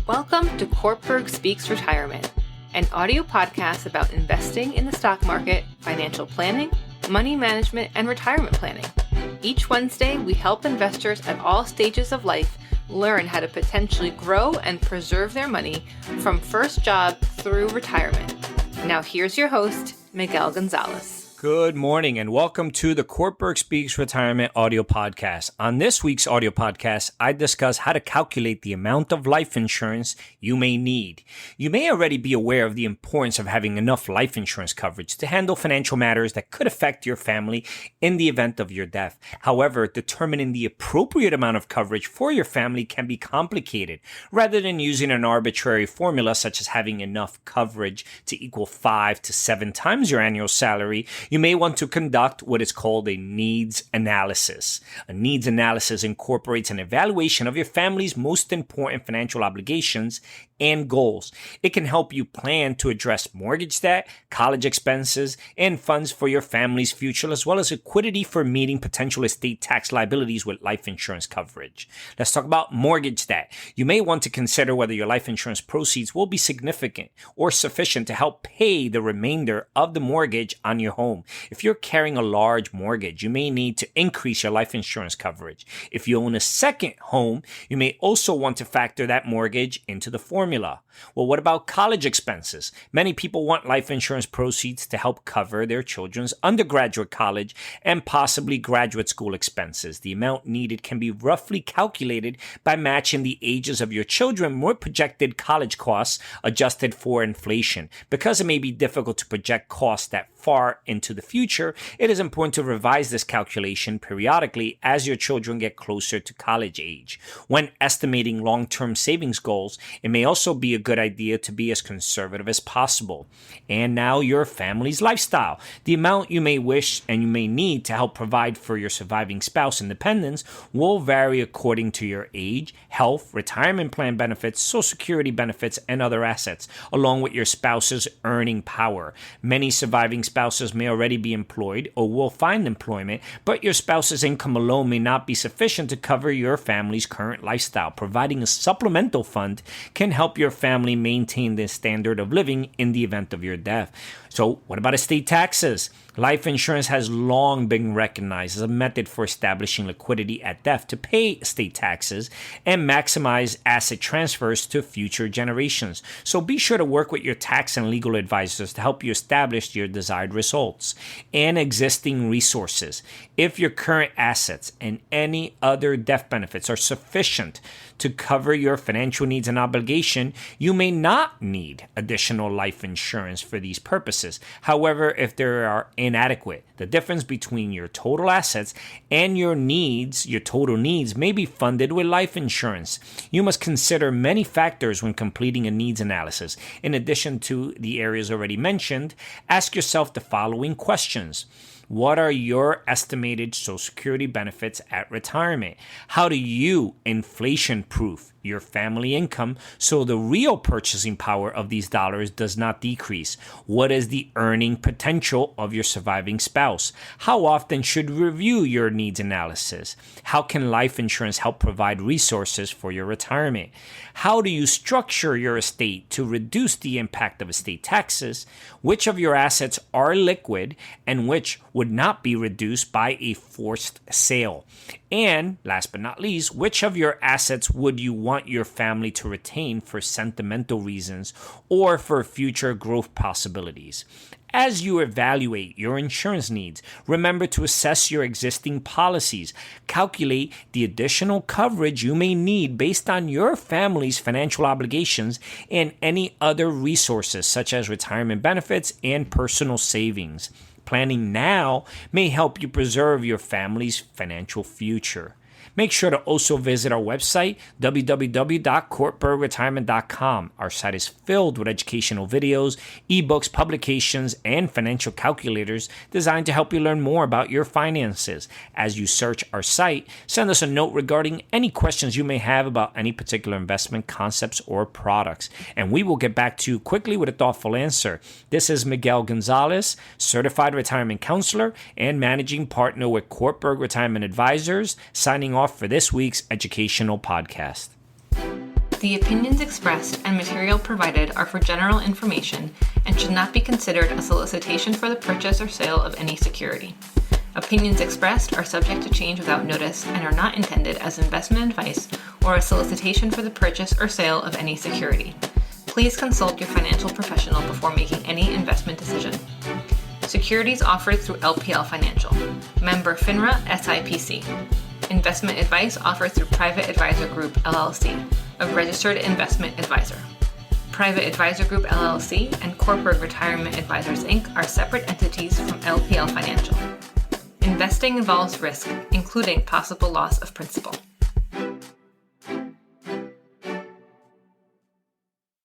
Welcome to Cortburg Speaks Retirement, an audio podcast about investing in the stock market, financial planning, money management, and retirement planning. Each Wednesday, we help investors at all stages of life learn how to potentially grow and preserve their money from first job through retirement. Now here's your host, Miguel Gonzalez. Good morning and welcome to the Cortburg Speaks Retirement audio podcast. On this week's audio podcast, I discuss how to calculate the amount of life insurance you may need. You may already be aware of the importance of having enough life insurance coverage to handle financial matters that could affect your family in the event of your death. However, determining the appropriate amount of coverage for your family can be complicated. Rather than using an arbitrary formula such as having enough coverage to equal 5 to 7 times your annual salary, you may want to conduct what is called a needs analysis. A needs analysis incorporates an evaluation of your family's most important financial obligations and goals. It can help you plan to address mortgage debt, college expenses, and funds for your family's future, as well as liquidity for meeting potential estate tax liabilities with life insurance coverage. Let's talk about mortgage debt. You may want to consider whether your life insurance proceeds will be significant or sufficient to help pay the remainder of the mortgage on your home. If you're carrying a large mortgage, you may need to increase your life insurance coverage. If you own a second home, you may also want to factor that mortgage into the formula. Well, what about college expenses? Many people want life insurance proceeds to help cover their children's undergraduate college and possibly graduate school expenses. The amount needed can be roughly calculated by matching the ages of your children with projected college costs adjusted for inflation. Because it may be difficult to project costs that far into the future, it is important to revise this calculation periodically as your children get closer to college age. When estimating long-term savings goals, it may also be a good idea to be as conservative as possible. And now your family's lifestyle. The amount you may wish and you may need to help provide for your surviving spouse and dependents will vary according to your age, health, retirement plan benefits, Social Security benefits, and other assets, along with your spouse's earning power. Many surviving spouses may already be employed or will find employment, but your spouse's income alone may not be sufficient to cover your family's current lifestyle. Providing a supplemental fund can help your family maintain this standard of living in the event of your death. So what about estate taxes? Life insurance has long been recognized as a method for establishing liquidity at death to pay estate taxes and maximize asset transfers to future generations. So be sure to work with your tax and legal advisors to help you establish your desired results and existing resources. If your current assets and any other death benefits are sufficient to cover your financial needs and obligation, you may not need additional life insurance for these purposes. However, if there are inadequate, the difference between your total assets and your needs, your total needs, may be funded with life insurance. You must consider many factors when completing a needs analysis. In addition to the areas already mentioned, ask yourself the following questions. What are your estimated Social Security benefits at retirement? How do you inflation-proof your family income so the real purchasing power of these dollars does not decrease? What is the earning potential of your surviving spouse? How often should you review your needs analysis? How can life insurance help provide resources for your retirement? How do you structure your estate to reduce the impact of estate taxes? Which of your assets are liquid and which would not be reduced by a forced sale? And last but not least, which of your assets would you want your family to retain for sentimental reasons or for future growth possibilities? As you evaluate your insurance needs, remember to assess your existing policies. Calculate the additional coverage you may need based on your family's financial obligations and any other resources such as retirement benefits and personal savings. Planning now may help you preserve your family's financial future. Make sure to also visit our website, www.cortburgretirement.com. Our site is filled with educational videos, ebooks, publications, and financial calculators designed to help you learn more about your finances. As you search our site, send us a note regarding any questions you may have about any particular investment concepts or products, and we will get back to you quickly with a thoughtful answer. This is Miguel Gonzalez, Certified Retirement Counselor and Managing Partner with Cortburg Retirement Advisors, signing off for this week's educational podcast. The opinions expressed and material provided are for general information and should not be considered a solicitation for the purchase or sale of any security. Opinions expressed are subject to change without notice and are not intended as investment advice or a solicitation for the purchase or sale of any security. Please consult your financial professional before making any investment decision. Securities offered through LPL Financial. Member FINRA SIPC. Investment advice offered through Private Advisor Group LLC, a registered investment advisor. Private Advisor Group LLC and Cortburg Retirement Advisors Inc. are separate entities from LPL Financial. Investing involves risk, including possible loss of principal.